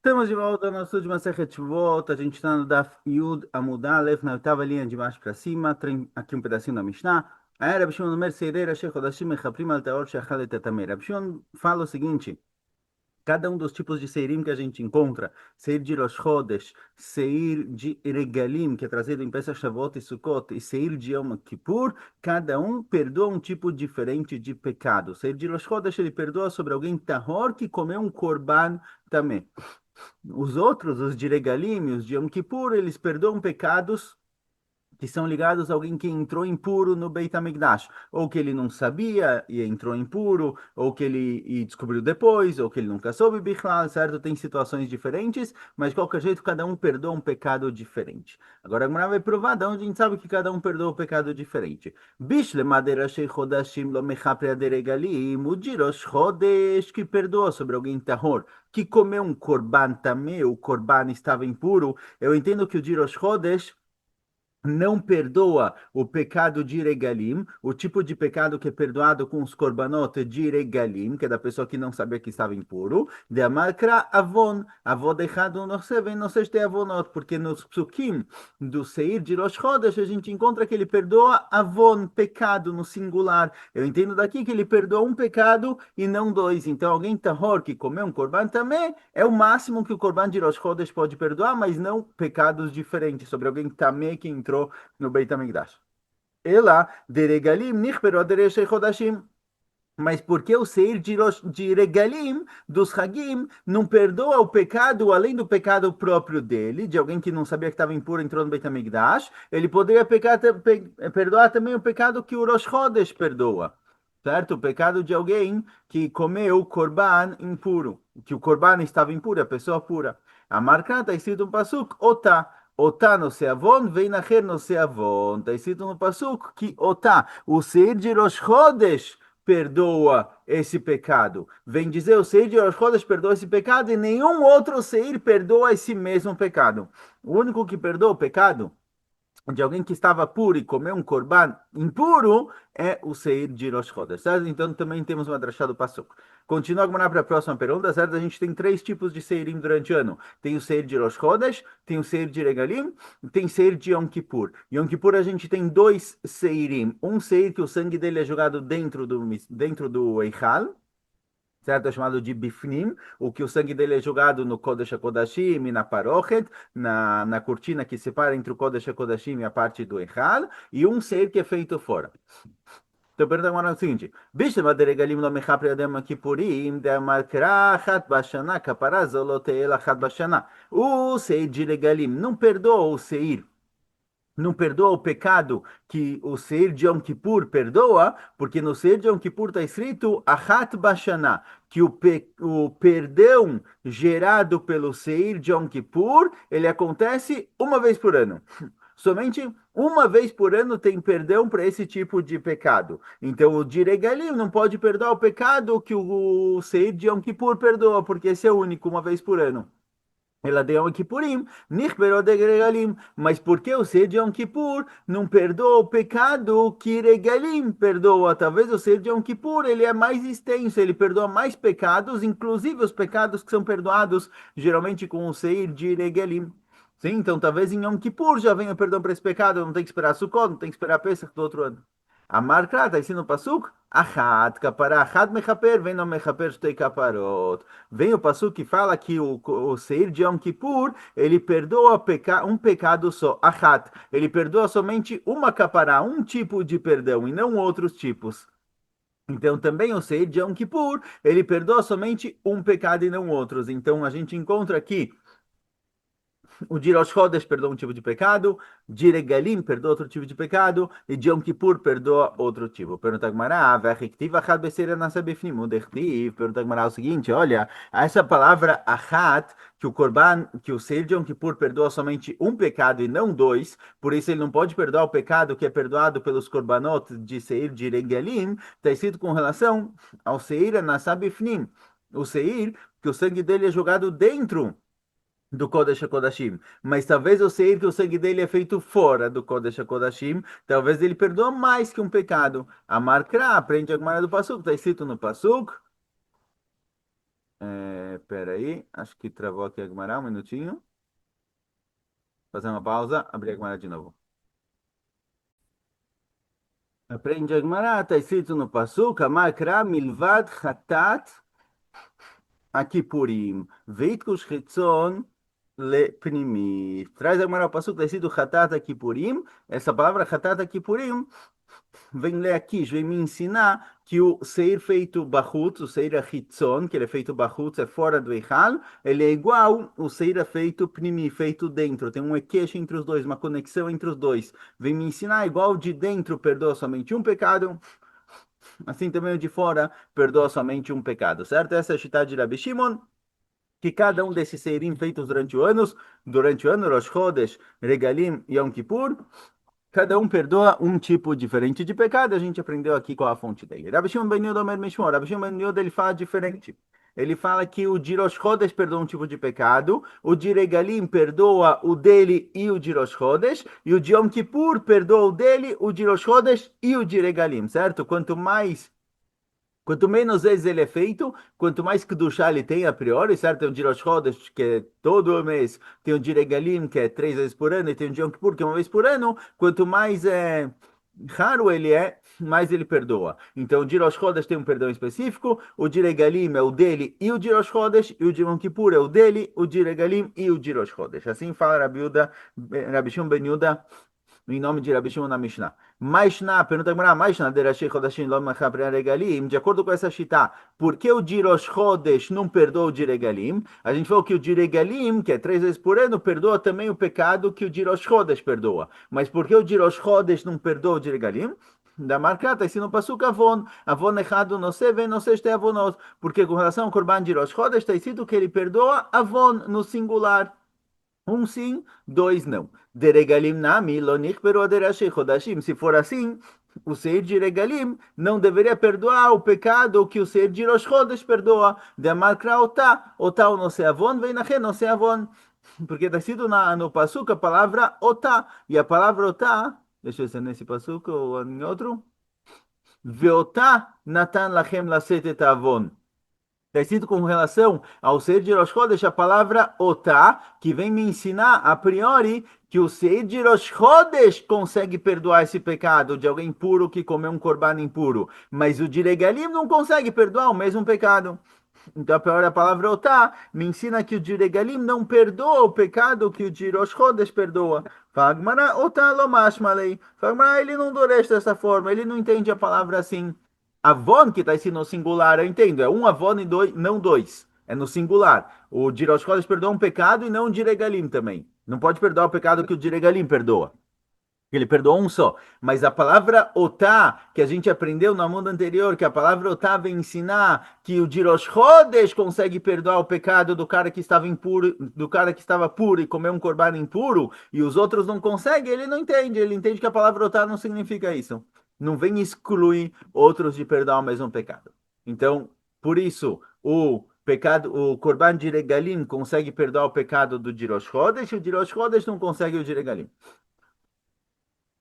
Estamos de volta ao nosso última Masechet Shuvot. A gente está no Daf Yud Amud Aleph, na oitava linha de baixo para cima. Tem aqui um pedacinho da Mishnah. Aí Rabi Shimon Omer Seireira Sheikh Hodashim Mechaprim Al Taor Sheachal Et Tatamei. Rabi Shimon fala o seguinte: cada um dos tipos de seirim que a gente encontra, seir de Rosh Chodesh, seir de Regalim, que é trazido em Pesach, Shavuot e Sukkot, e seir de Yom Kippur, cada um perdoa um tipo diferente de pecado. Seir de Rosh Chodesh, ele perdoa sobre alguém tahor que comeu um korban também. Os outros, os de Regalim, os de Yom Kippur, eles perdoam pecados que são ligados a alguém que entrou impuro no Beit HaMikdash, ou que ele não sabia e entrou impuro, ou que ele e descobriu depois, ou que ele nunca soube Bichlal, certo? Tem situações diferentes, mas de qualquer jeito cada um perdoa um pecado diferente. Agora a Gemara vai provar de onde a gente sabe que cada um perdoa um pecado diferente. Bishle madeira shei chodashim lo mechapre aderegalim, o dirosh chodesh que perdoa sobre alguém tahor, que comeu um korban tameh, o korban estava impuro. Eu entendo que o dirosh chodesh não perdoa o pecado de regalim, o tipo de pecado que é perdoado com os korbanot de regalim, que é da pessoa que não sabia que estava impuro, de amakra avon, avon deixado no seven, não seja de avonot, porque nos psukim do Seir de Rosh Chodesh a gente encontra que ele perdoa avon, pecado no singular. Eu entendo daqui que ele perdoa um pecado e não dois. Então alguém tahor que comeu um korban também é o máximo que o korban de Rosh Chodesh pode perdoar, mas não pecados diferentes sobre alguém também que entrou no Beit HaMikdash. Ela, deregalim, nichbero dereshei chodashim. Mas por que o Seir de Regalim, dos Hagim, não perdoa o pecado, além do pecado próprio dele, de alguém que não sabia que estava impuro, entrou no Beit HaMikdash, ele poderia perdoar também o pecado que o Rosh Chodesh perdoa, certo? O pecado de alguém que comeu korban impuro, que o korban estava impuro, a pessoa pura. A marca está escrito um pasuk, otá. Otá no seavon, vem nacher no seavon. Está escrito no pasuk que otá, o Seir de Rosh Chodesh, perdoa esse pecado. Vem dizer, o Seir de Rosh Chodesh perdoa esse pecado e nenhum outro Seir perdoa esse mesmo pecado. O único que perdoa o pecado de alguém que estava puro e comeu um korban impuro é o Seir de Rosh Chodesh, certo? Então também temos uma drachá do Pasuk. Continua a para a próxima pergunta, certo? A gente tem três tipos de Seirim durante o ano. Tem o Seir de Rosh Chodesh, tem o Seir de Regalim, e tem Seir de Yom Kippur. Yom Kippur a gente tem dois Seirim. Um Seir que o sangue dele é jogado dentro do Eichal, certo? É chamado de Bifnim, o que o sangue dele é jogado no Kodesh HaKodashim e na Parochet, na cortina que separa entre o Kodesh HaKodashim e a parte do Echal, e um ser que é feito fora. Então, pergunta agora o seguinte: Bicho, Maderegalim no Mechapre Adem Kippurim, de Amarkra Chat Bashana, Kaparazoloteela Chat Bashana. O Seir de Regalim não perdoa o Seir, não perdoa o pecado que o Seir de Yom Kippur perdoa, porque no Seir de Yom Kippur está escrito Achat Bashana, que o perdão gerado pelo Seir de Yom Kippur, ele acontece uma vez por ano. Somente uma vez por ano tem perdão para esse tipo de pecado. Então, o de Regalim não pode perdoar o pecado que o Seir de Yom Kippur perdoa, porque esse é o único, uma vez por ano. Ela de Yom Kippurim, Nichbero de Regalim. Mas por que o ser de Yom Kippur não perdoa o pecado que Regalim perdoa? Talvez o ser de Yom Kippur ele é mais extenso, ele perdoa mais pecados, inclusive os pecados que são perdoados geralmente com o ser de Regalim. Sim, então talvez em Yom Kippur já venha o perdão para esse pecado, não tem que esperar Sukkot, não tem que esperar Pesach do outro ano. A marca está ensina o Pasuk, Achat, kapara, Achat mechaper, vem no mechaper shtei kaparot. Vem o pasuk que fala que o Seir de Yom Kippur, ele perdoa um pecado só, achat. Ele perdoa somente uma capará, um tipo de perdão, e não outros tipos. Então também o Seir de Yom Kippur, ele perdoa somente um pecado e não outros. Então a gente encontra aqui o de Rosh Chodesh perdoa um tipo de pecado, de Regalim perdoa outro tipo de pecado, e de Yom Kippur perdoa outro tipo. Pergunta Gmará, pergunta Gmará o seguinte, olha, essa palavra achat, que o Korban, que o Seir de Yom Kippur perdoa somente um pecado e não dois, por isso ele não pode perdoar o pecado que é perdoado pelos Korbanot de Seir de Regalim, está escrito com relação ao Seir Anasabifnim, o Seir, que o sangue dele é jogado dentro do Kodesh HaKodashim, mas talvez eu sei que o sangue dele é feito fora do Kodesh HaKodashim, talvez ele perdoa mais que um pecado. A Markra aprende a Gemara do Pasuk, está escrito no Pasuk, Peraí, acho que travou aqui a Gemara, um minutinho. Fazer uma pausa, abrir a Gemara de novo. Aprende a Gemara, está escrito no Pasuk, Amakra milvad chatat akipurim, veitkush chitzon lepnimi. Traz a Gemara ao Pasuk, está escrito chatat akipurim. Essa palavra chatat akipurim vem ler aqui, vem me ensinar que o seir feito Bahutz, o seir Hitzon, que ele é feito Bahutz, é fora do Eichal, ele é igual o seir feito Pnimi, feito dentro. Tem um equeixo entre os dois, uma conexão entre os dois. Vem me ensinar, igual o de dentro perdoa somente um pecado, assim também o de fora perdoa somente um pecado, certo? Essa é a Shitá de Rabi Shimon, que cada um desses seirim feitos durante o ano, Rosh Chodesh, Regalim e Yom Kippur, cada um perdoa um tipo diferente de pecado. A gente aprendeu aqui qual a fonte dele. Rabi Shimon ben Yehuda Omer Mishmor. Rabi Shimon ben Yehuda, ele fala diferente. Ele fala que o de Rosh Chodesh perdoa um tipo de pecado, o de Regalim perdoa o dele e o de Rosh Chodesh, e o de Yom Kippur perdoa o dele, o de Rosh Chodesh e o de Regalim, certo? Quanto menos vezes ele é feito, quanto mais Kedushá ele tem a priori, certo? Tem o de Rosh Chodesh, que é todo mês, tem o de Regalim, que é 3 vezes por ano, e tem o de Yom Kippur, que é 1 vez por ano. Quanto mais raro ele é, mais ele perdoa. Então, o de Rosh Chodesh tem um perdão específico, o de Regalim é o dele e o de Rosh Chodesh, e o de Yom Kippur é o dele, o de Regalim e o de Rosh Chodesh. Assim fala Rabi Shimon ben Yehuda, em nome de Rabi Shimon na Mishnah. Maishna, pergunta Gemara, Maishna de Rashi Chodashim Lo Mechapre Regalim, de acordo com essa shita, por que o de Rosh Chodesh não perdoa o de Regalim? A gente falou que o de Regalim, que é 3 vezes por ano, perdoa também o pecado que o de Rosh Chodesh perdoa. Mas por que o de Rosh Chodesh não perdoa o de Regalim? Da marca, está escrito no Pasuk Avon, Avon errado no se vê, no se este avonos, porque com relação ao Corban de Rosh Chodesh, está escrito que ele perdoa Avon no singular. Um sim, dois não. De regalim nami, lo nichberu aderashi chodashim. Se for assim, o Seir de regalim não deveria perdoar o pecado que o Seir de Rosh Chodesh perdoa. De amalkra otá, otá o noseavon, vem nache noseavon. Porque está escrito no Pasuk a palavra otá. E a palavra otá, deixa eu ver se é nesse Pasuk ou em outro. Veotá natan lachem laset et avon. Está escrito com relação ao Seir de Rosh Chodesh a palavra otá, que vem me ensinar a priori que o Seir de Rosh Chodesh consegue perdoar esse pecado de alguém puro que comeu um corban impuro, mas o de Regalim não consegue perdoar o mesmo pecado. Então, a palavra otá me ensina que o de Regalim não perdoa o pecado que o de Rosh Chodesh perdoa. Fagmara otá lo mashmalei. Fagmara, ele não doreja dessa forma, ele não entende a palavra assim. Avon, que está escrito no singular, eu entendo, é um avon e dois, não dois. É no singular. O de Rosh Chodesh perdoa um pecado e não o de Regalim também. Não pode perdoar o pecado que o de Regalim perdoa. Ele perdoou um só. Mas a palavra otá, que a gente aprendeu no mundo anterior, que a palavra otá vem ensinar que o de Rosh Chodesh consegue perdoar o pecado do cara que estava impuro, do cara que estava puro e comeu um corban impuro, e os outros não conseguem, ele não entende. Ele entende que a palavra otá não significa isso. Não vem excluir outros de perdoar o mesmo pecado. Então, por isso, o corban de Regalim consegue perdoar o pecado do de Rosh Chodesh, e o de Rosh Chodesh não consegue o de Regalim.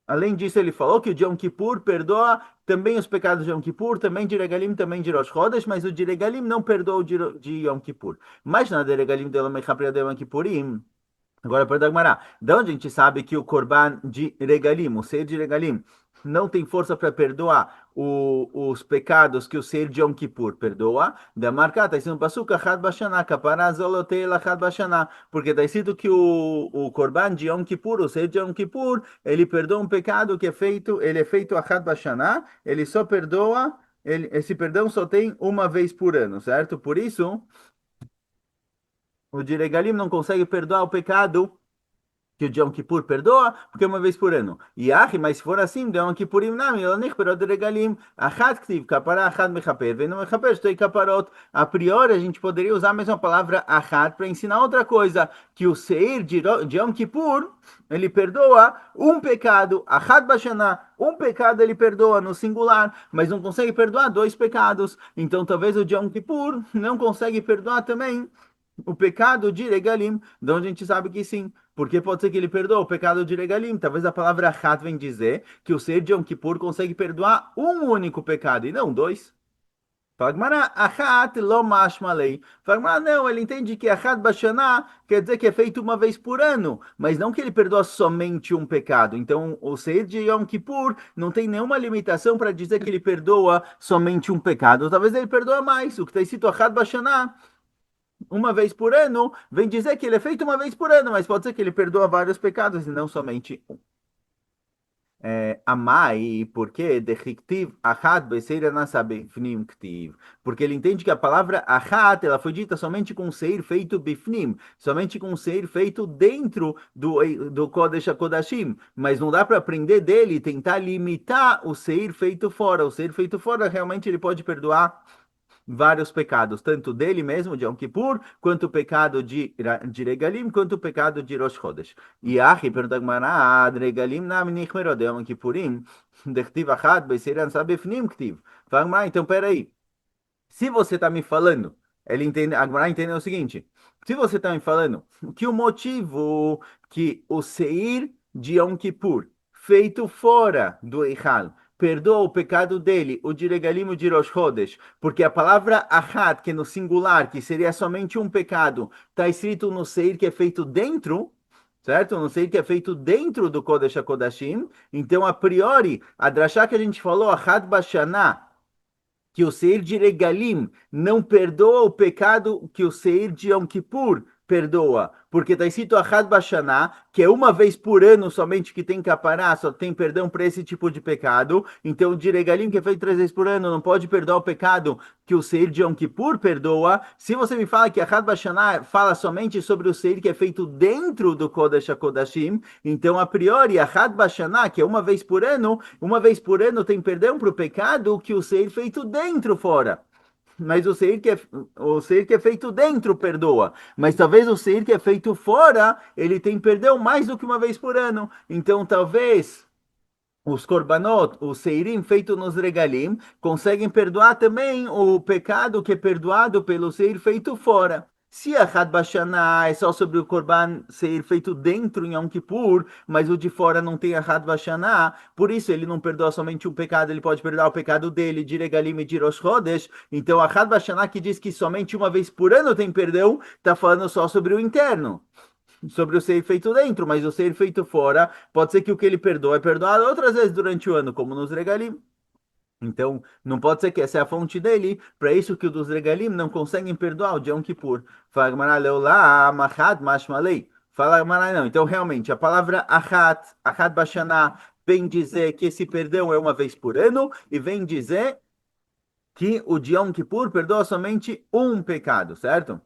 Além disso, ele falou que o de Yom Kippur perdoa também os pecados de Yom Kippur, também de Regalim, também de Rosh Chodesh, mas o de Regalim não perdoa o de Yom Kippur. Mas na de Regalim de Yom Kippurim, agora, para Dagmará, de onde a gente sabe que o Corban de Regalim, o Seir de Regalim, não tem força para perdoar os pecados que o Seir de Yom Kippur perdoa? Da marca, está escrito no Pasuk, Achad Bashaná, Kapará Zolotei Achad Bashaná, porque está escrito que o Corban de Yom Kippur, o Seir de Yom Kippur, ele perdoa um pecado que é feito, ele é feito Achad Bashaná, ele só perdoa, esse perdão só tem uma vez por ano, certo? Por isso, o de Regalim não consegue perdoar o pecado que o de Yom Kippur perdoa, porque é uma vez por ano. E mas se for assim, de Yom Kippurim nami, ela nichperot de regalim, achat ktiv, kapara achat mechaper, vem no mechaper, estou kaparot. A priori, a gente poderia usar a mesma palavra achat para ensinar outra coisa, que o seir de Yom Kippur, ele perdoa um pecado, achat bashaná, um pecado ele perdoa no singular, mas não consegue perdoar dois pecados. Então, talvez o de Yom Kippur não consegue perdoar também o pecado de Regalim, de onde a gente sabe que sim. Porque pode ser que ele perdoa o pecado de Regalim. Talvez a palavra Achat vem dizer que o ser de Yom Kippur consegue perdoar um único pecado e não dois. Fala Gemara, achat lo mashma lei. Fala Gemara, não, ele entende que achat bashaná quer dizer que é feito uma vez por ano, mas não que ele perdoa somente um pecado. Então, o Seir de Yom Kippur não tem nenhuma limitação para dizer que ele perdoa somente um pecado. Talvez ele perdoa mais. O que está escrito achat bashaná, uma vez por ano, vem dizer que ele é feito uma vez por ano, mas pode ser que ele perdoa vários pecados e não somente um. Amai, porque dechiktiv achat beseira nasabifnim ktiv, porque ele entende que a palavra achat ela foi dita somente com um seir feito bifnim, somente com um seir feito dentro do Kodesh HaKodashim, mas não dá para aprender dele e tentar limitar o seir feito fora. O seir feito fora realmente ele pode perdoar vários pecados, tanto dele mesmo, de Yom Kippur, quanto o pecado de Regalim, quanto o pecado de Rosh Chodesh. E Achi, pergunta a Gemara, Regalim nam nichmero de Yom Kippurim, dechtiv achat, beiseiran sabefnim ktiv. Fala, Gemara, então peraí, se você está me falando, ele entende, a Gemara entendeu o seguinte, se você está me falando que o motivo que o Seir de Yom Kippur, feito fora do Eichal, perdoa o pecado dele, o de Regalim, o de Rosh Chodesh, porque a palavra Achat, que no singular, que seria somente um pecado, está escrito no Seir que é feito dentro, certo? No Seir que é feito dentro do Kodesh HaKodashim, então a priori, a drachá que a gente falou, Achat Bashaná, que o Seir de Regalim não perdoa o pecado que o Seir de Yom Kippur perdoa, porque está escrito Ahad Bashaná, que é uma vez por ano somente que tem capará, só tem perdão para esse tipo de pecado. Então, o de Regalim, que é feito 3 vezes por ano, não pode perdoar o pecado que o Seir de Yom Kippur perdoa. Se você me fala que Ahad Bashaná fala somente sobre o Seir que é feito dentro do Kodesh HaKodashim, então, a priori, Ahad Bashaná, que é uma vez por ano tem perdão para o pecado que o Seir feito dentro fora. Mas o seir que é feito dentro perdoa. Mas talvez o seir que é feito fora, ele tem perdão mais do que uma vez por ano. Então talvez os korbanot, os seirim feitos nos regalim, conseguem perdoar também o pecado que é perdoado pelo seir feito fora. Se a Had Bashaná é só sobre o korban seir feito dentro em Yom Kippur, mas o de fora não tem a Had Bashaná, por isso ele não perdoa somente um pecado, ele pode perdoar o pecado dele, de regalim e de Rosh Chodesh. Então a Had Bashaná que diz que somente uma vez por ano tem perdão, está falando só sobre o interno, sobre o ser feito dentro, mas o ser feito fora, pode ser que o que ele perdoa é perdoado outras vezes durante o ano, como nos regalim. Então, não pode ser que essa é a fonte dele, para isso que o dos regalim não conseguem perdoar o de Yom Kippur. Fala Gemara, Leolá, Mahad, Mashmalei. Fala Gemara, não. Então, realmente, a palavra Achat Bashaná, vem dizer que esse perdão é uma vez por ano, e vem dizer que o de Yom Kippur perdoa somente um pecado, certo?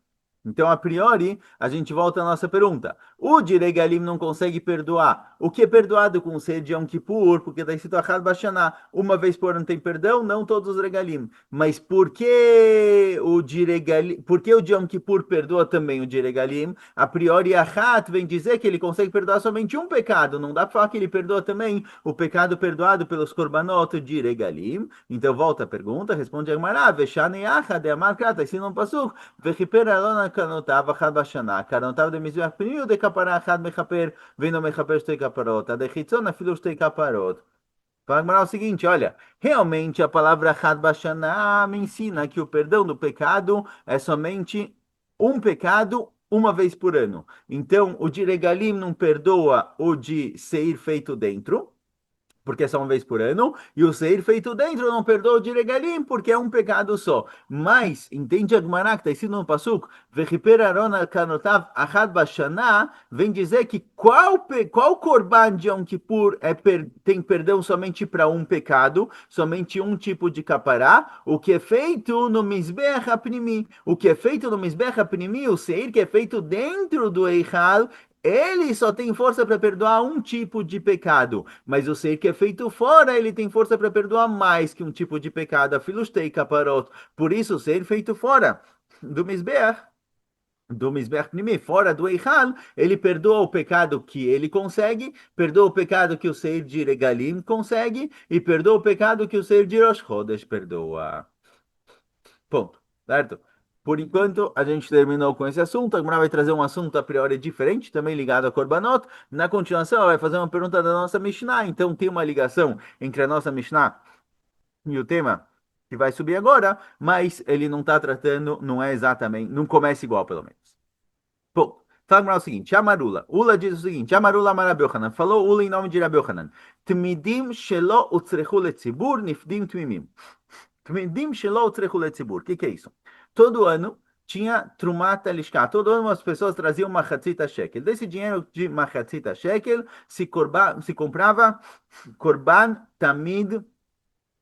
Então, a priori, a gente volta à nossa pergunta. O de Regalim não consegue perdoar. O que é perdoado com o ser de Yom Kippur? Porque está escrito Achad Bashaná. Uma vez por ano tem perdão, não todos os Regalim. Mas por que o de Regalim, por que o de Yom Kippur perdoa também o de Regalim? A priori, Achat vem dizer que ele consegue perdoar somente um pecado. Não dá para falar que ele perdoa também o pecado perdoado pelos korbanot de Regalim. Então, volta a pergunta, responde a Gemara, Veshane Achad, Amar Krata, ensina um pasuk, Vechiper Alona Kanotav, Achad Bashaná, Kanotav de Mizbeach Pneu, de Kapará, Achad Mechaper, Vendo Mechaper, Shtei Kaparot, de Chitzon, Afilo Shtei Kaparot. Fala Gemara o seguinte, olha, realmente a palavra Achad Bashaná me ensina que o perdão do pecado é somente um pecado uma vez por ano. Então, o de Regalim não perdoa o de Seir feito dentro, porque é só uma vez por ano, e o seir feito dentro não perdoa o de regalim, porque é um pecado só. Mas, entende a Gemara que está escrito no Pasuk, Vechiper Aron al Kanotav Achad Bashaná, vem dizer que qual korban de Yom Kippur tem perdão somente para um pecado, somente um tipo de capará, o que é feito no Mizbeach HaPnimi. O que é feito no Mizbeach HaPnimi, o seir que é feito dentro do Eichal, ele só tem força para perdoar um tipo de pecado, mas o ser que é feito fora, ele tem força para perdoar mais que um tipo de pecado. Afilustei caparot. Por isso, o ser feito fora do Mizbeach Pnimi, fora do Eichal, ele perdoa o pecado que ele consegue, perdoa o pecado que o ser de Regalim consegue, e perdoa o pecado que o ser de Rosh Chodesh perdoa. Ponto, certo? Por enquanto, a gente terminou com esse assunto. A Gemara vai trazer um assunto a priori diferente, também ligado a Korbanot. Na continuação, ela vai fazer uma pergunta da nossa Mishnah. Então, tem uma ligação entre a nossa Mishnah e o tema que vai subir agora, mas ele não está tratando, não é exatamente, não começa igual, pelo menos. Bom, fala o seguinte, Amarula. Ula diz o seguinte, Amarula Amar Rabi Yochanan. Falou Ula em nome de Rabi Yochanan. Tmidim shelo utzrechu letzibur nifdim tmimim. Tmidim shelo utzrechu letzibur. O que é isso? Todo ano tinha Trumat Lishka. Todo ano as pessoas traziam Machatzita Shekel. Desse dinheiro de Machatzita Shekel se comprava Korban Tamid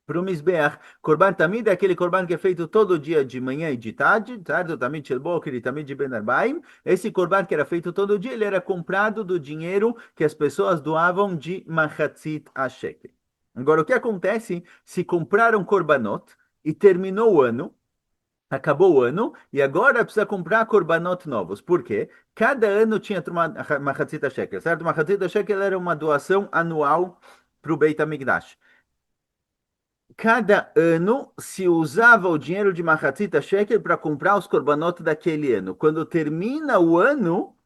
para o Mizbeach. Korban Tamid é aquele korban que é feito todo dia de manhã e de tarde, certo? Tamid Shel Boker e Tamid de Ben Arbaim. Esse korban que era feito todo dia, ele era comprado do dinheiro que as pessoas doavam de Machatzit Shekel. Agora, o que acontece se compraram korbanot e terminou o ano, acabou o ano, e agora precisa comprar korbanot novos. Por quê? Cada ano tinha Machatzit Shekel, certo? Machatzit Shekel era uma doação anual para o Beit HaMikdash. Cada ano se usava o dinheiro de Machatzita Shekel para comprar os korbanot daquele ano. Quando termina o ano,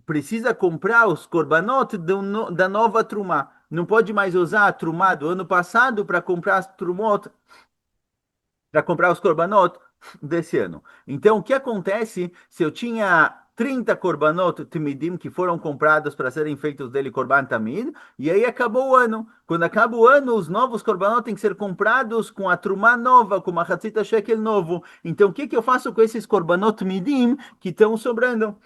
precisa comprar os korbanot da nova trumá. Não pode mais usar a trumá do ano passado para comprar as trumot, para comprar os korbanot desse ano. Então, o que acontece se eu tinha 30 korbanot timidim que foram comprados para serem feitos dele korban tamid, e aí acabou o ano. Quando acaba o ano, os novos korbanot têm que ser comprados com a trumá nova, com uma hatzita shekel novo. Então, o que que eu faço com esses korbanot timidim que estão sobrando?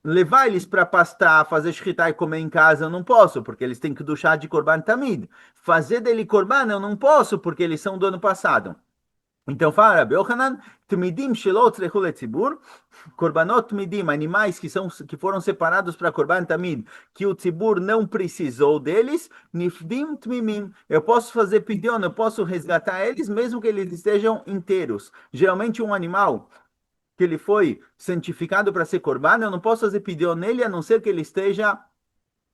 Levar eles para pastar, fazer shritá e comer em casa, eu não posso, porque eles têm que duchar de korban tamid. Fazer dele korban, eu não posso, porque eles são do ano passado. Então fala, Rabi Yochanan, Tmidim shelo tzrechu letzibur, korbanot tmidim, animais que foram separados para korban tamid, que o tzibur não precisou deles, nifdim tmimim. Eu posso fazer pidyon, eu posso resgatar eles, mesmo que eles estejam inteiros. Geralmente um animal que ele foi santificado para ser korban, eu não posso fazer pidyon nele, a não ser que ele esteja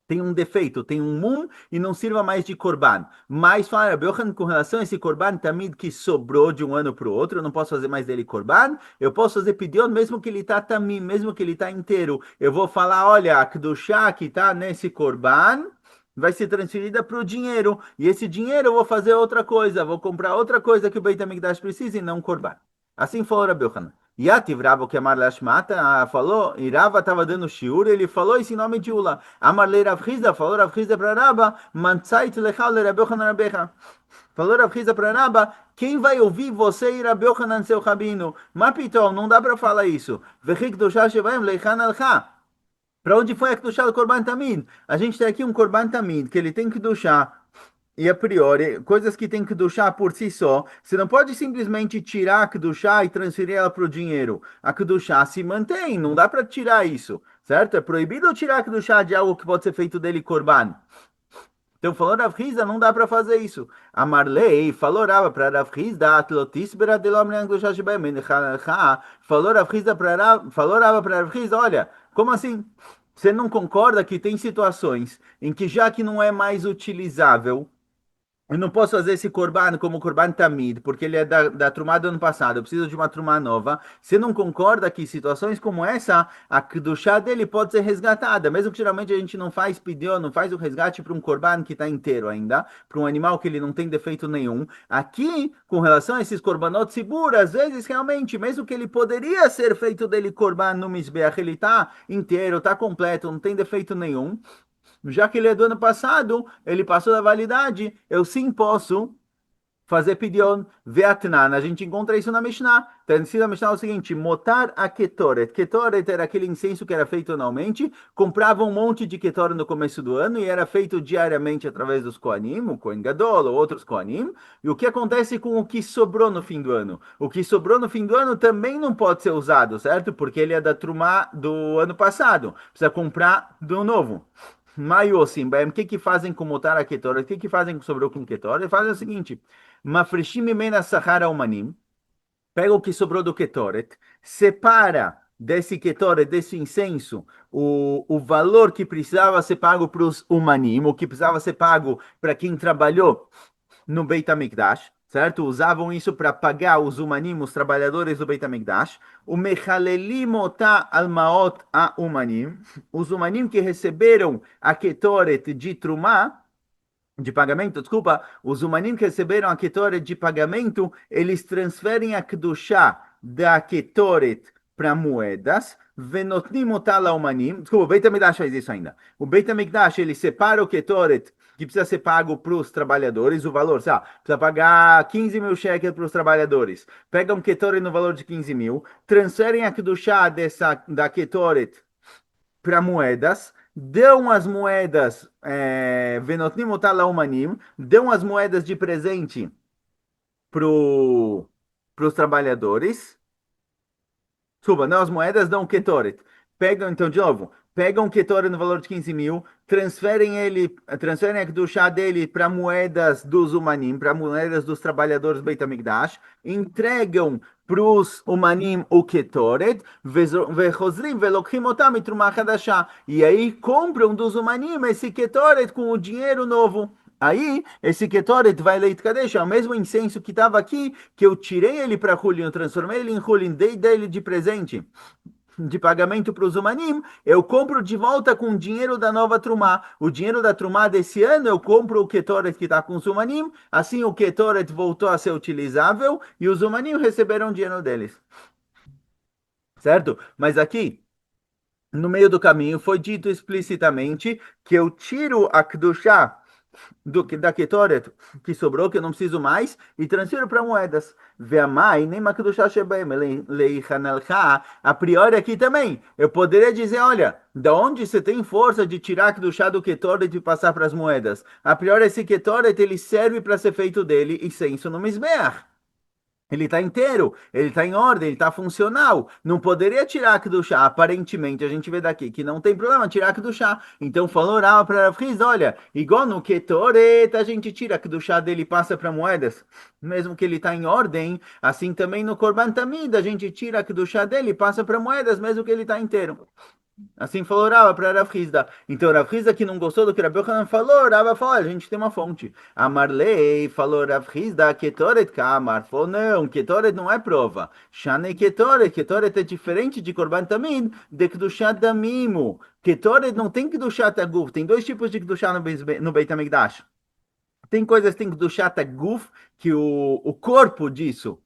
tem um defeito, tem um mum e não sirva mais de korban. Mas fala Rabi Yochanan com relação a esse korban tamid que sobrou de um ano para o outro, eu não posso fazer mais dele korban, eu posso fazer pidyon mesmo que ele está tamim, mesmo que ele está inteiro. Eu vou falar, olha, a kedushá que está nesse korban vai ser transferida para o dinheiro, e esse dinheiro eu vou fazer outra coisa, vou comprar outra coisa que o Beit HaMikdash precisa e não korban. Assim falou Rabi Yochanan. Yativ Rava que Amar Lashmata falou, e Rava estava dando shiur, ele falou isso em nome de Ula. Amar le Rav Chizda, falou Rav Chizda para Rava, Mantzait lechal le Rabi Yochanan Rabecha. Falou Rav Chizda para Rava, quem vai ouvir você e Rabi Yochanan seu rabino? Mapitom, não dá para falar isso. Vechik doshah shevaim leichan alcha. Para onde foi a Kedushá do Korban Tamid? A gente tem aqui um Korban Tamid, que ele tem que duchar e a priori, coisas que tem que duchar por si só, você não pode simplesmente tirar a Kedushá e transferir ela para o dinheiro. A Kedushá se mantém, não dá para tirar isso, certo? É proibido tirar a Kedushá de algo que pode ser feito dele korban. Então, falou Rav Hizda, não dá para fazer isso. A Marley falou para Rav Hizda, Atlotisbera de Lomne Anglusha Shibem, falou Rav Hizda para Rav Hizda, olha, como assim? Você não concorda que tem situações em que já que não é mais utilizável, eu não posso fazer esse korban como korban tamid, porque ele é da trumá do ano passado. Eu preciso de uma trumá nova. Você não concorda que situações como essa, a kedushá dele pode ser resgatada, mesmo que geralmente a gente não faz pidyon, não faz o resgate para um korban que está inteiro ainda, para um animal que ele não tem defeito nenhum. Aqui, com relação a esses korbanot sibur, às vezes realmente, mesmo que ele poderia ser feito dele korban no mizbeach, ele está inteiro, está completo, não tem defeito nenhum. Já que ele é do ano passado, ele passou da validade, eu sim posso fazer pidyon veatnan. A gente encontra isso na Mishnah. Está escrito na Mishnah o seguinte: motar a ketoret. Ketoret era aquele incenso que era feito anualmente. Comprava um monte de ketoret no começo do ano e era feito diariamente através dos Kohanim, o Kohen Gadol ou outros Kohanim. E o que acontece com o que sobrou no fim do ano? O que sobrou no fim do ano também não pode ser usado, certo? Porque ele é da trumá do ano passado. Precisa comprar do novo. Maiosim, o que que fazem com motar a ketoret? O que que fazem com sobrou com ketoret? Fazem o seguinte: mafreshim mimena sahara umanim, pega o que sobrou do ketoret, separa desse ketoret, desse incenso, o valor que precisava ser pago para os umanim, o que precisava ser pago para quem trabalhou no Beit HaMikdash, certo? Usavam isso para pagar os umanim, os trabalhadores do Beit HaMikdash. O mechalelim otá almaot a umanim, os umanim que receberam a ketoret de Trumá, de pagamento, desculpa, os humanim que receberam a Ketoret de pagamento, eles transferem a Kedushá da Ketoret para moedas, venotnim otá laomanim, desculpa, o Beit HaMikdash faz isso ainda. O Beit HaMikdash, ele separa o Ketoret que precisa ser pago para os trabalhadores, o valor, sabe? Precisa pagar 15 mil shekels para os trabalhadores. Pega um Ketoret no valor de 15 mil, transferem a Kedushá da Ketoret para moedas, dão as moedas, venotnim otá laomanim, dão as moedas de presente para os trabalhadores. Desculpa, não, as moedas dão Ketoret. Pegam, então, de novo, pegam Ketoret no valor de 15 mil, transferem a Kedushá dele para moedas dos Umanim, para moedas dos trabalhadores do Beit HaMikdash, entregam para os Umanim o Ketoret, vechozrim velokhim otam mitrumah hadashah. E aí compram dos Umanim esse Ketoret com o dinheiro novo. Aí, esse Ketoret vai leitkadesh, é o mesmo incenso que estava aqui, que eu tirei ele para Hulin, transformei ele em Hulin, dei dele de presente, de pagamento para os Umanim, eu compro de volta com o dinheiro da nova Trumá. O dinheiro da Trumá desse ano, eu compro o Ketoret que está com os Umanim, assim o Ketoret voltou a ser utilizável e os Umanim receberam o dinheiro deles. Certo? Mas aqui, no meio do caminho, foi dito explicitamente que eu tiro a Kedushá da Ketoret que sobrou, que eu não preciso mais, e transfiro para moedas. Ve'amai, nem makdushá shebem, leichanelcha. A priori aqui também, eu poderia dizer, olha, da onde você tem força de tirar Kedushá do Ketoret e passar para as moedas? A priori esse Ketoret, ele serve para ser feito dele e senso no Mizbeach. Ele está inteiro, ele está em ordem, ele está funcional. Não poderia tirar do chá. Aparentemente, a gente vê daqui que não tem problema tirar do chá. Então falou Rava para Rav Hizda, olha, igual no Ketoret, a gente tira do chá dele e passa para moedas. Mesmo que ele está em ordem, assim também no Korban Tamid, a gente tira do chá dele e passa para moedas, mesmo que ele está inteiro. Assim falou Rava para Rav Hizda. Então Rav Hizda que não gostou do que Rabi Yochanan falou, Rava falou, a gente tem uma fonte. Amarlei falou Rav Hizda, Ketoret Kamar. Falou, não, Ketoret não é prova. Shanei Ketoret, Ketoret é diferente de Korban Tamid, de Kedushat Damimo. Ketoret não tem Kedushat Aguf, tem dois tipos de Kedushat no Beit HaMikdash. Tem coisas que tem Kedushat Aguf, que o corpo disso,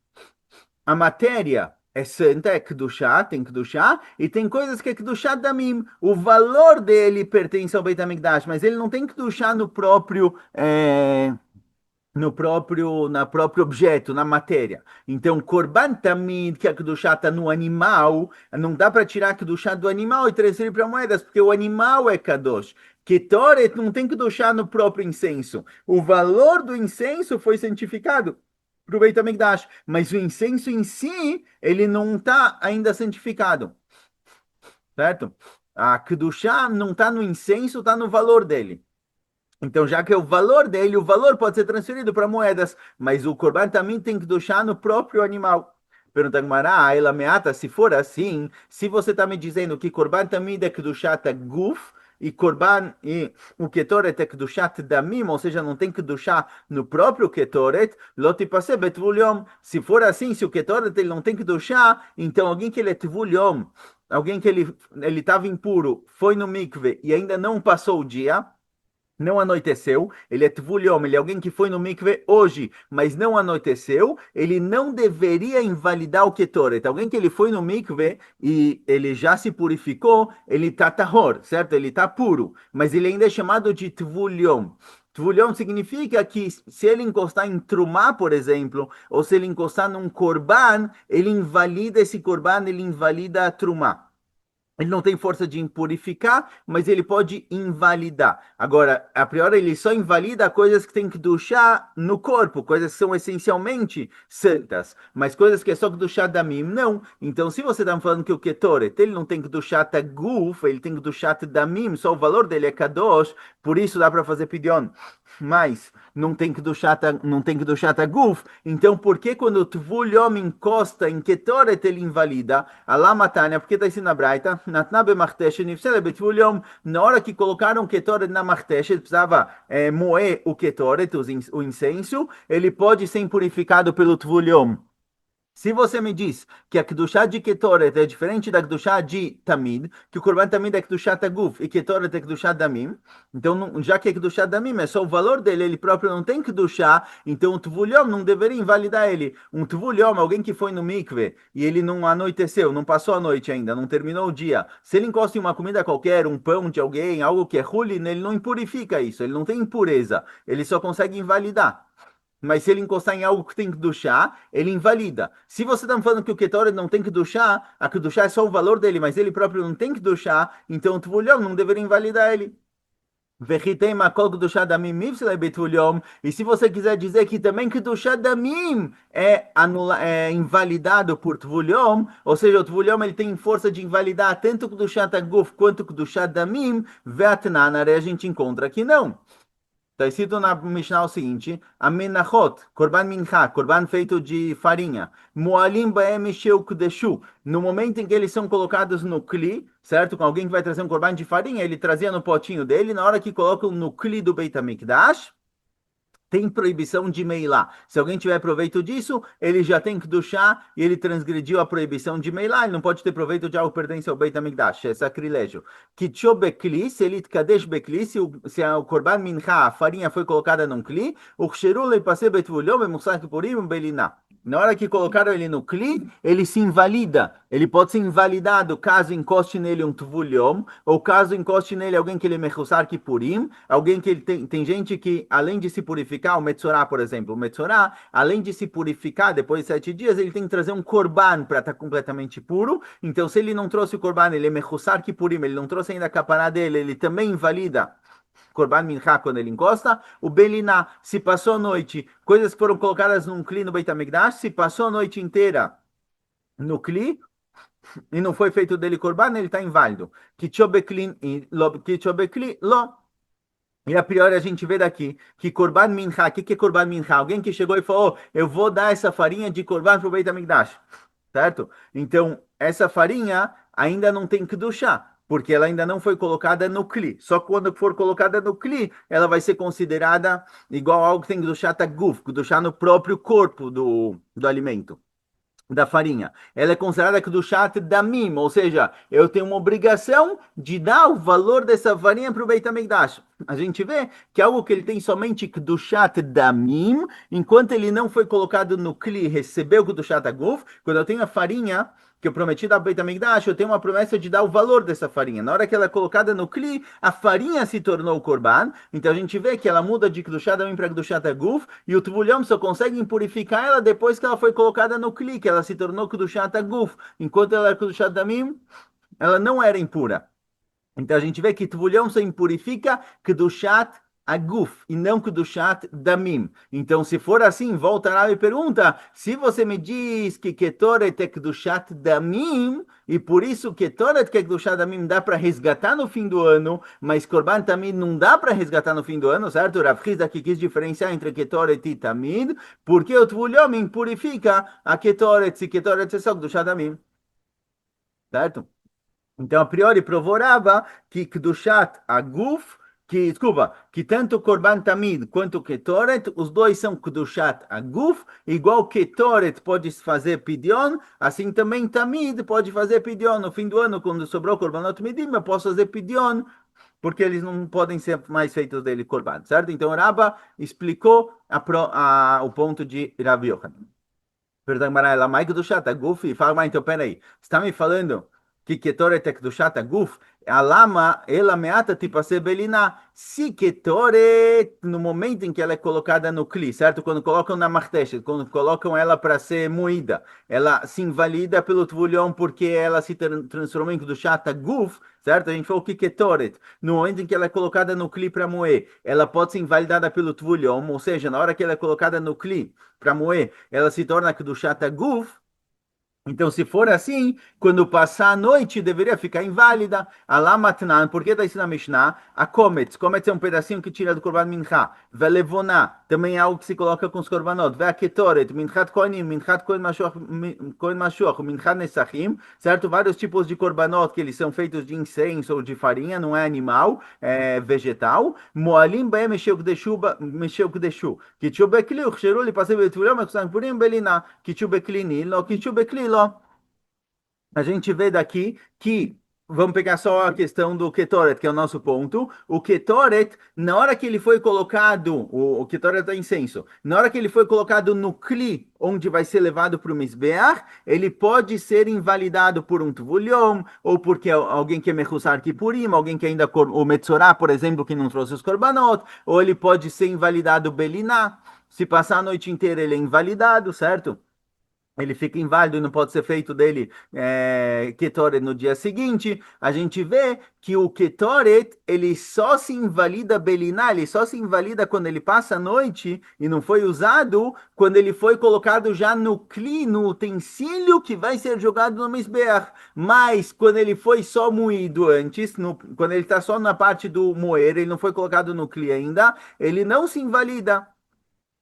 a matéria é santa, é Kedushá, tem Kedushá, e tem coisas que é Kedushá Damim. O valor dele pertence ao Beit HaMikdash, mas ele não tem Kedushá na próprio objeto, na matéria. Então, Korban Tamid, que a Kedushá está no animal, não dá para tirar a Kedushá do animal e transferir para moedas, porque o animal é Kadosh. Ketoret não tem Kedushá no próprio incenso. O valor do incenso foi santificado para o Beit HaMikdash, mas o incenso em si, ele não está ainda santificado, certo? A Kedushá não está no incenso, está no valor dele. Então, já que é o valor dele, o valor pode ser transferido para moedas, mas o Corban também tem que deixar no próprio animal. Pergunta Gmará, ah, ela meata, se for assim, se você está me dizendo que Corban também é Kedushat Guf, e Corban e o Ketoret é Kedushat Damim, ou seja, não tem Kedushá no próprio Ketoret, Lotipase Betvul Yom. Se for assim, se o Ketoret ele não tem Kedushá, então alguém que ele é Tvul Yom, alguém que ele estava impuro, foi no mikve e ainda não passou o dia, não anoiteceu, ele é Tvul Yom, ele é alguém que foi no mikve hoje, mas não anoiteceu, ele não deveria invalidar o Ketoret. Alguém que ele foi no mikve e ele já se purificou, ele está tahor, certo? Ele está puro, mas ele ainda é chamado de Tvul Yom. Tvul Yom significa que se ele encostar em Trumá, por exemplo, ou se ele encostar num Korban, ele invalida esse Korban, ele invalida a Trumá. Ele não tem força de impurificar, mas ele pode invalidar. Agora, a priori, ele só invalida coisas que tem que duchar no corpo, coisas que são essencialmente santas, mas coisas que é só que duchar damim, não. Então, se você está falando que o ketoret, ele não tem que duchar taguf, ele tem que duchar damim, só o valor dele é kadosh, por isso dá para fazer pidion. Mas não tem que duchar taguf. Então, por que quando o tvul yom encosta em ketoret, ele invalida? Alá matania, porque está ensinando na Braita, na hora que colocaram o Ketoret na Marteshet, precisava moer o Ketoret, o incenso, ele pode ser purificado pelo Tvul Yom. Se você me diz que a Kedushá de Ketoret é diferente da Kedushá de Tamid, que o Korban Tamid é Kedushá Taguf e Ketoret é Kedushá Damim, então, já que é Kedushá Damim é só o valor dele, ele próprio não tem Kedushá, então o Tvulyom não deveria invalidar ele. Um Tvulyom, alguém que foi no mikve e ele não anoiteceu, não passou a noite ainda, não terminou o dia, se ele encosta em uma comida qualquer, um pão de alguém, algo que é Hulin, ele não impurifica isso, ele não tem impureza, ele só consegue invalidar. Mas se ele encostar em algo que tem que duchar, ele invalida. Se você está falando que o Ketoret não tem que duchar, a que duchar é só o valor dele, mas ele próprio não tem que duchar, então o Tvulhom não deveria invalidar ele. Vechitem makol kedushá damim mivslei betvuliom. E se você quiser dizer que também kedushá damim é invalidado por tvuliom, ou seja, o tvuliom ele tem força de invalidar tanto kedushá taguf quanto kedushá damim, veatnanare a gente encontra que não. Está escrito na Mishnah o seguinte: Amenachot, Korban Mincha, Korban feito de farinha, Moalim Baem Misheu Kudeshu. No momento em que eles são colocados no Kli, certo? Com alguém que vai trazer um Korban de farinha, ele trazia no potinho dele, na hora que colocam no Kli do Beit HaMikdash, tem proibição de meilá. Se alguém tiver proveito disso, ele já tem que duchar e ele transgrediu a proibição de meilá. Ele não pode ter proveito de algo que pertence ao Beit HaMikdash, é sacrilégio. Kitcho bekli, se ele kadesh bekli, se o korban mincha, a farinha foi colocada num kli, o ksheru leipase betvulhom bemusak purim beliná. Na hora que colocaram ele no Kli, ele se invalida. Ele pode ser invalidado caso encoste nele um Tvuliom, ou caso encoste nele alguém que ele mechusar Kipurim, alguém que ele tem gente que, além de se purificar, o Metzorá, por exemplo, o Metzorá, além de se purificar depois de 7 dias, ele tem que trazer um Korban para estar completamente puro. Então, se ele não trouxe o Korban, ele é mechusar Kipurim, ele não trouxe ainda a capará dele, ele também invalida Korban Mincha, quando ele encosta, o Beliná, se passou a noite, coisas que foram colocadas num Kli no Beit HaMikdash, se passou a noite inteira no Kli, e não foi feito dele Korban, ele está inválido. Kitchobekli, lo. E a priori a gente vê daqui que Korban Mincha, o que é Korban Mincha? Alguém que chegou e falou, eu vou dar essa farinha de Korban para o Beit HaMikdash, certo? Então, essa farinha ainda não tem que duchar, porque ela ainda não foi colocada no Kli. Só quando for colocada no Kli, ela vai ser considerada igual algo que tem que duchar taguf, que duchar no próprio corpo do alimento da farinha. Ela é considerada Kedushat Damim, ou seja, eu tenho uma obrigação de dar o valor dessa farinha para o Beit HaMikdash. A gente vê que é algo que ele tem somente Kedushat Damim, enquanto ele não foi colocado no Kli, recebeu Kedushat Aguf, quando eu tenho a farinha que eu prometi dar ao Beit HaMikdash, eu tenho uma promessa de dar o valor dessa farinha. Na hora que ela é colocada no Kli, a farinha se tornou o Korban. Então a gente vê que ela muda de Kedushá Damim para Kedushá Taguf, e o Tvulham só consegue purificar ela depois que ela foi colocada no Kli, que ela se tornou Kedushá Taguf. Enquanto ela era Kedushá Damim, ela não era impura. Então a gente vê que Tvulhão só impurifica Kedushat Aguf e não Kedushat Damim. Então, se for assim, volta lá e pergunta: se você me diz que Ketoret é Kedushat Damim, e por isso Ketoret que é Kedushat Damim dá para resgatar no fim do ano, mas Korban Tamid não dá para resgatar no fim do ano, certo? Rav Hizda aqui quis diferenciar entre Ketoret e Tamid, porque o Tvulhão impurifica a Ketoret, se Ketoret é só Kedushat Damim, certo? Então, a priori, provorava que Kedushat Aguf, desculpa, que tanto Korban Tamid quanto Ketoret, os dois são Kedushat Aguf, igual Ketoret pode fazer Pidyon, assim também Tamid pode fazer Pidyon. No fim do ano, quando sobrou Korbanot Midim, eu posso fazer Pidyon, porque eles não podem ser mais feitos dele Korban, certo? Então, Rabba explicou o ponto de Rav Yochanan. Perdão, Mara, mais Kedushat Aguf, e fala, mas então, peraí, você está me falando que Ketoret é Kedushat Aguf? A lama, ela meata tipo a sebelina. Se Ketoret, no momento em que ela é colocada no Kli, certo? Quando colocam na Marteshet, quando colocam ela para ser moída, ela se invalida pelo Tvulhão porque ela se transformou em Kedushat Aguf, certo? A gente falou que Ketoret, no momento em que ela é colocada no Kli para moer, ela pode ser invalidada pelo Tvulhão, ou seja, na hora que ela é colocada no Kli para moer, ela se torna Kedushat Aguf. Então, se for assim, quando passar a noite, deveria ficar inválida. Alá matnan, porque está isso na Mishnah? A kometz. Kometz é um pedacinho que tira do korban mincha. Velevoná, também é algo que se coloca com os korbanot. Ve a ketoret, minchat kohanim, minchat kohen mashuach, minchat nesachim, certo? Vários tipos de korbanot que eles são feitos de incenso ou de farinha, não é animal, é vegetal. Moalim bem mexeu kdeshu. Kitchu bekli, uchsheru li pasei betulão, mekusan purim belina. Kitchu bekli nilo, kitchu bekli a gente vê daqui que, vamos pegar só a questão do Ketoret, que é o nosso ponto. O Ketoret, na hora que ele foi colocado, o Ketoret é incenso, na hora que ele foi colocado no Kli, onde vai ser levado para o Mizbeach, ele pode ser invalidado por um Tvulion, ou porque alguém que é Mechusar Kippurim, alguém que ainda, o Metzorah, por exemplo, que não trouxe os Korbanot, ou ele pode ser invalidado Beliná. Se passar a noite inteira, ele é invalidado, certo? Ele fica inválido e não pode ser feito dele Ketoret no dia seguinte. A gente vê que o Ketoret, ele só se invalida Beliná, ele só se invalida quando ele passa a noite e não foi usado, quando ele foi colocado já no Kli, no utensílio que vai ser jogado no Mizbeach. Mas quando ele foi só moído antes, quando ele está só na parte do moer, ele não foi colocado no Kli ainda, ele não se invalida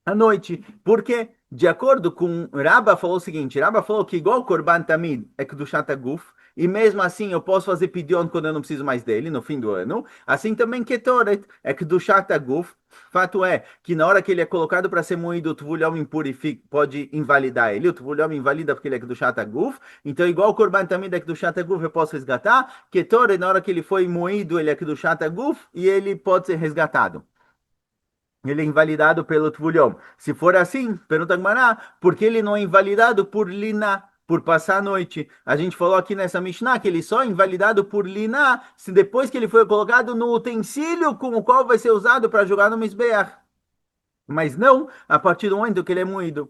à noite. Porque, de acordo com Rabba, falou o seguinte: Rabba falou que igual o Korban Tamid é Kedushat Guf, e mesmo assim eu posso fazer Pidyon quando eu não preciso mais dele, no fim do ano. Assim também Ketoret é Kedushat Guf. Fato é que na hora que ele é colocado para ser moído, o Tvulhom impurifica, pode invalidar ele. O Tvulhom invalida porque ele é Kedushat Guf. Então, igual o Korban Tamid é Kedushat Guf, eu posso resgatar. Ketoret, na hora que ele foi moído, ele é Kedushat Guf e ele pode ser resgatado. Ele é invalidado pelo Tvulhom. Se for assim, pergunta Gmará, por que ele não é invalidado por Liná, por passar a noite? A gente falou aqui nessa Mishnah que ele só é invalidado por Liná se depois que ele foi colocado no utensílio com o qual vai ser usado para jogar no Mizbeach. Mas não a partir do momento que ele é moído.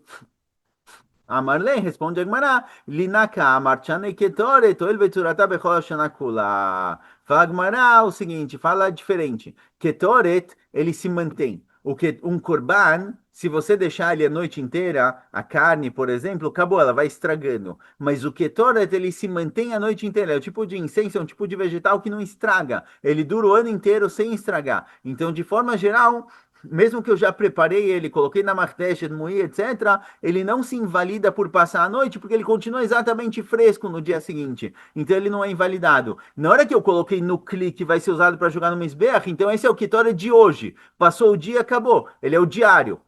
Amarlei, responde Agmará, Linaka, Amarchane Ketore, Toel Beturata Bechol Shana Kula. Fala Agmará o seguinte, fala diferente. Ketoret, ele se mantém. O que um korban, se você deixar ele a noite inteira, a carne, por exemplo, acabou, ela vai estragando. Mas o ketoret, ele se mantém a noite inteira. É o tipo de incenso, é um tipo de vegetal que não estraga. Ele dura o ano inteiro sem estragar. Então, de forma geral, mesmo que eu já preparei ele, coloquei na martesha, moí, etc., ele não se invalida por passar a noite, porque ele continua exatamente fresco no dia seguinte. Então ele não é invalidado. Na hora que eu coloquei no clique que vai ser usado para jogar no Mizbeach, então esse é o Kitora de hoje. Passou o dia, acabou. Ele é o diário.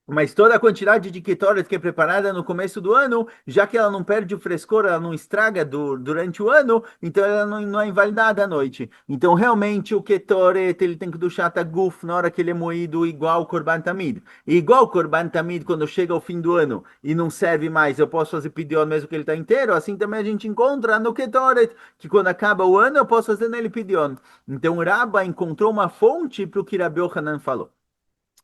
Mas toda a quantidade de Ketoret que é preparada no começo do ano, já que ela não perde o frescor, ela não estraga durante o ano, então ela não é invalidada à noite. Então, realmente, o Ketoret, ele tem que duchar Guf na hora que ele é moído, igual o Korban Tamid. E igual o Korban Tamid, quando chega ao fim do ano e não serve mais, eu posso fazer Pidyon mesmo que ele está inteiro, assim também a gente encontra no Ketoret, que quando acaba o ano, eu posso fazer nele Pidyon. Então, Rabba encontrou uma fonte para o que Rabi Yohanan falou.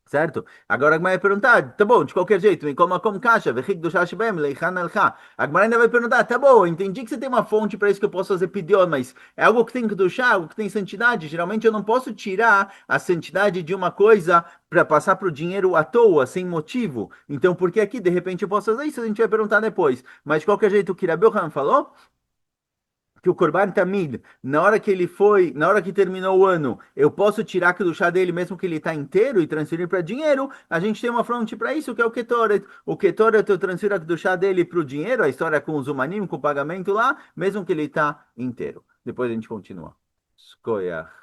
Certo? Agora a Gemara vai perguntar, tá bom, de qualquer jeito, em como caixa, vechik do shashbem, leichan alcha. A Gemara ainda vai perguntar, tá bom, entendi que você tem uma fonte para isso que eu posso fazer pidion, mas é algo que tem que duchar, algo que tem santidade. Geralmente eu não posso tirar a santidade de uma coisa para passar para o dinheiro à toa, sem motivo. Então, por que aqui, de repente, eu posso fazer isso? A gente vai perguntar depois. Mas de qualquer jeito, o que Rabi Yohanan falou, que o Corban Tamid, na hora que ele foi, na hora que terminou o ano, eu posso tirar do chá dele mesmo que ele está inteiro e transferir para dinheiro, a gente tem uma fonte para isso, que é o Ketoret. O Ketoret eu transfiro do chá dele para o dinheiro, a história com os humanim, com o pagamento lá, mesmo que ele está inteiro. Depois a gente continua. Skoyach.